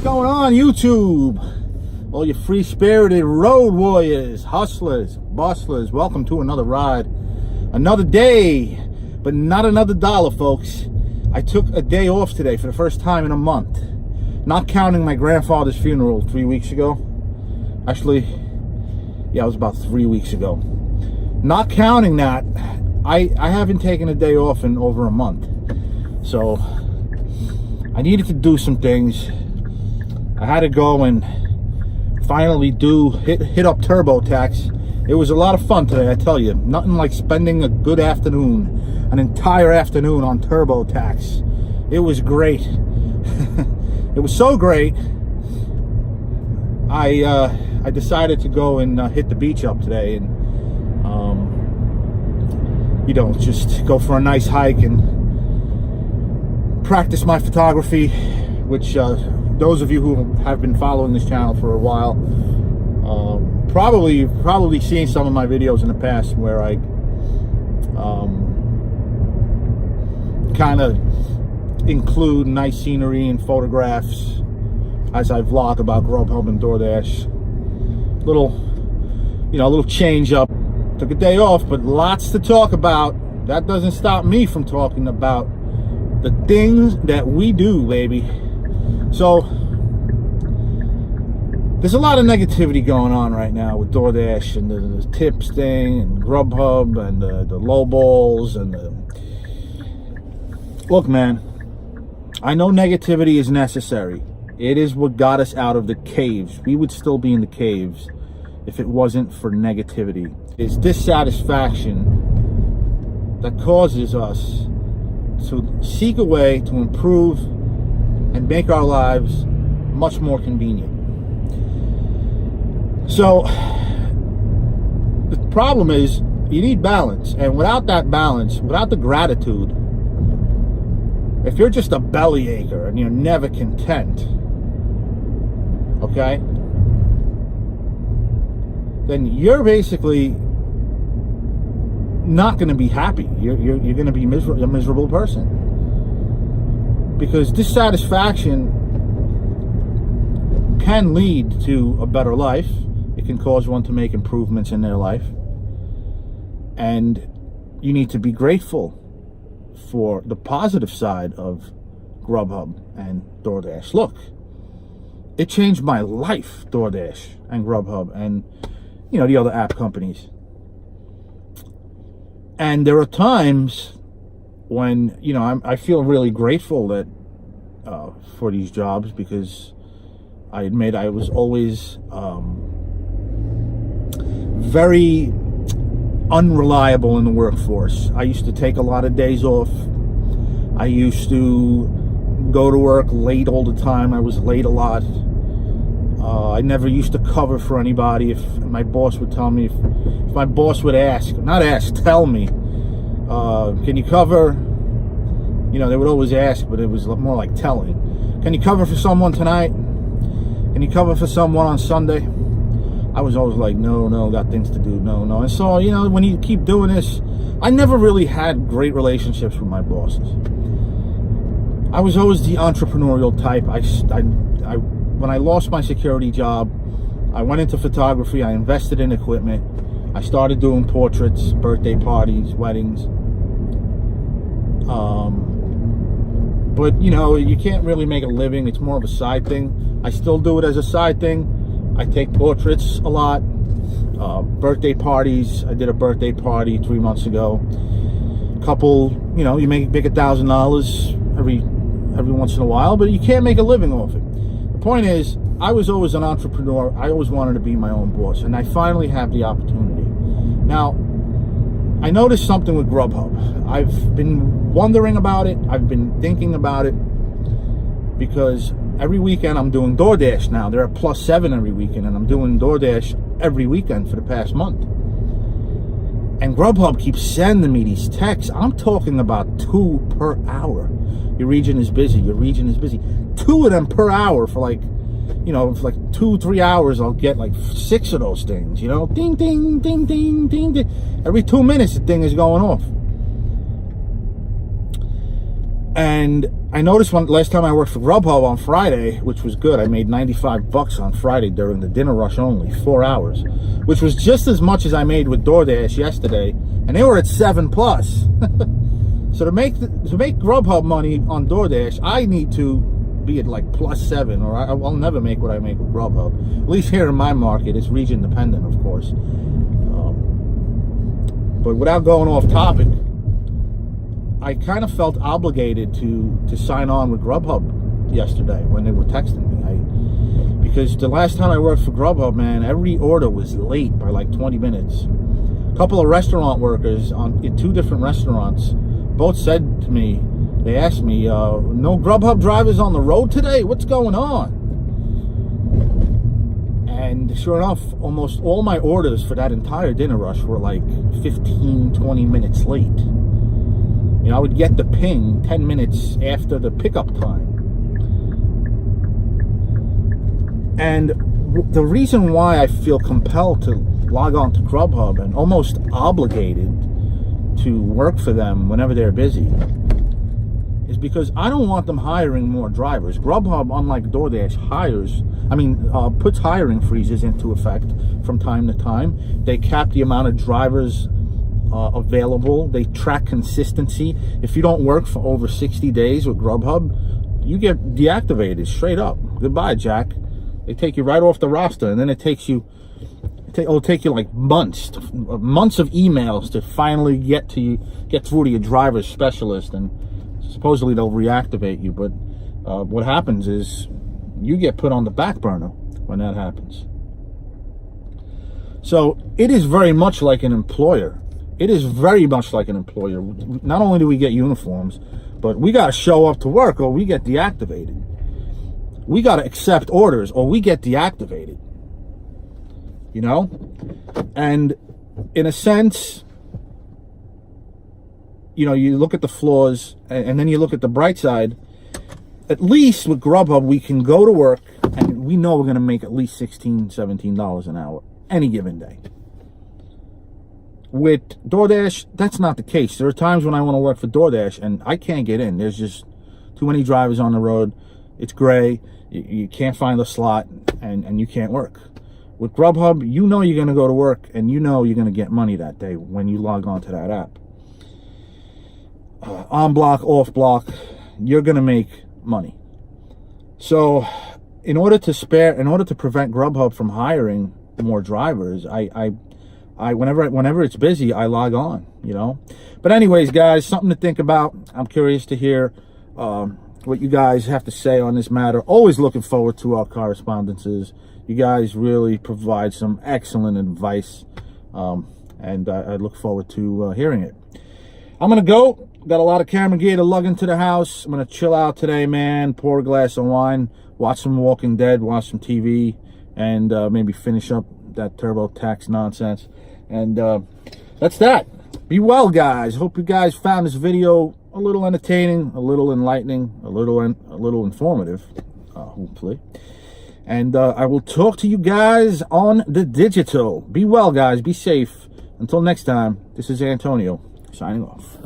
going on, YouTube? All you free-spirited road warriors, hustlers, bustlers, welcome to another ride. Another day, but not another dollar, folks. I took a day off today for the first time in a month. Not counting my grandfather's funeral 3 weeks ago. Actually, yeah, it was about 3 weeks ago. Not counting that, I haven't taken a day off in over a month. So, I needed to do some things. I had to go and finally hit up TurboTax. It was a lot of fun today, I tell you. Nothing like spending a good afternoon, an entire afternoon on TurboTax. It was great. It was so great. I decided to go and hit the beach up today and you know, just go for a nice hike and practice my photography, which those of you who have been following this channel for a while probably seen some of my videos in the past where I kind of include nice scenery and photographs as I vlog about Grubhub and Doordash. Little change up. Took a day off, but lots to talk about. That doesn't stop me from talking about the things that we do, baby. So there's a lot of negativity going on right now with Doordash and the tips thing and Grubhub and the low balls and look, man, I know negativity is necessary. It is what got us out of the caves. We would still be in the caves if it wasn't for negativity. It's dissatisfaction that causes us to seek a way to improve and make our lives much more convenient. So the problem is you need balance, and without that balance, without the gratitude, if you're just a bellyacher and you're never content, okay, then you're basically not going to be happy. You're going to be a miserable person, because dissatisfaction can lead to a better life. It can cause one to make improvements in their life, and you need to be grateful for the positive side of Grubhub and Doordash. Look, it changed my life, Doordash and Grubhub and the other app companies. And there are times when I feel really grateful that for these jobs, because I admit I was always very unreliable in the workforce. I used to take a lot of days off. I used to go to work late all the time. I was late a lot. I never used to cover for anybody. If my boss would tell me, if my boss would tell me, can you cover? They would always ask, but it was more like telling. Can you cover for someone tonight? Can you cover for someone on Sunday? I was always like, no, got things to do, no. And so, when you keep doing this, I never really had great relationships with my bosses. I was always the entrepreneurial type. When I lost my security job, I went into photography. I invested in equipment. I started doing portraits, birthday parties, weddings. But you can't really make a living. It's more of a side thing. I still do it as a side thing. I take portraits a lot. Birthday parties. I did a birthday party 3 months ago. Couple, you make $1,000 every once in a while, but you can't make a living off it. The point is, I was always an entrepreneur. I always wanted to be my own boss, and I finally have the opportunity. Now, I noticed something with Grubhub. I've been wondering about it. I've been thinking about it, because every weekend I'm doing Doordash now. They're at +7 every weekend, and I'm doing Doordash every weekend for the past month. And Grubhub keeps sending me these texts. I'm talking about 2 per hour. Your region is busy. Your region is busy. 2 of them per hour for like 2-3 hours. I'll get like 6 of those things. Ding, ding, ding, ding, ding, ding. Every 2 minutes, the thing is going off. And I noticed last time I worked for Grubhub on Friday, which was good. I made $95 on Friday during the dinner rush only, 4 hours, which was just as much as I made with Doordash yesterday, and they were at 7+. So to make Grubhub money on Doordash, I need to be at like +7, or I'll never make what I make with Grubhub. At least here in my market, it's region dependent, of course. But without going off topic, I kind of felt obligated to sign on with Grubhub yesterday when they were texting me. Because the last time I worked for Grubhub, man, every order was late by like 20 minutes. A couple of restaurant workers in 2 different restaurants both said to me, they asked me, no Grubhub drivers on the road today? What's going on? And sure enough, almost all my orders for that entire dinner rush were like 15, 20 minutes late. You know, I would get the ping 10 minutes after the pickup time. And the reason why I feel compelled to log on to Grubhub and almost obligated to work for them whenever they're busy is because I don't want them hiring more drivers. Grubhub, unlike DoorDash, puts hiring freezes into effect from time to time. They cap the amount of drivers available. They track consistency. If you don't work for over 60 days with Grubhub, you get deactivated straight up. Goodbye, Jack. They take you right off the roster, and then it'll take you like months of emails to finally get through to your driver's specialist, and supposedly they'll reactivate you. But what happens is you get put on the back burner when that happens. So it is very much like an employer. It is very much like an employer. Not only do we get uniforms, but we got to show up to work or we get deactivated. We got to accept orders or we get deactivated. You know? And in a sense, you know, you look at the flaws and then you look at the bright side. At least with Grubhub, we can go to work and we know we're going to make at least $16, $17 an hour any given day. With DoorDash, that's not the case. There are times when I want to work for DoorDash and I can't get in. There's just too many drivers on the road. It's gray. You can't find a slot and you can't work. With Grubhub, you know you're going to go to work and you know you're going to get money that day when you log on to that app. On block, off block, you're going to make money. So in order to prevent Grubhub from hiring more drivers, I whenever it's busy, I log on, you know. But anyways, guys, something to think about. I'm curious to hear what you guys have to say on this matter. Always looking forward to our correspondences. You guys really provide some excellent advice, and I look forward to hearing it. I'm gonna go. Got a lot of camera gear to lug into the house. I'm gonna chill out today, man. Pour a glass of wine, watch some Walking Dead, watch some TV, and maybe finish up that TurboTax nonsense. And that's that. Be well, guys. Hope you guys found this video a little entertaining, a little enlightening, a little informative, hopefully. And I will talk to you guys on the digital. Be well, guys. Be safe. Until next time, this is Antonio signing off.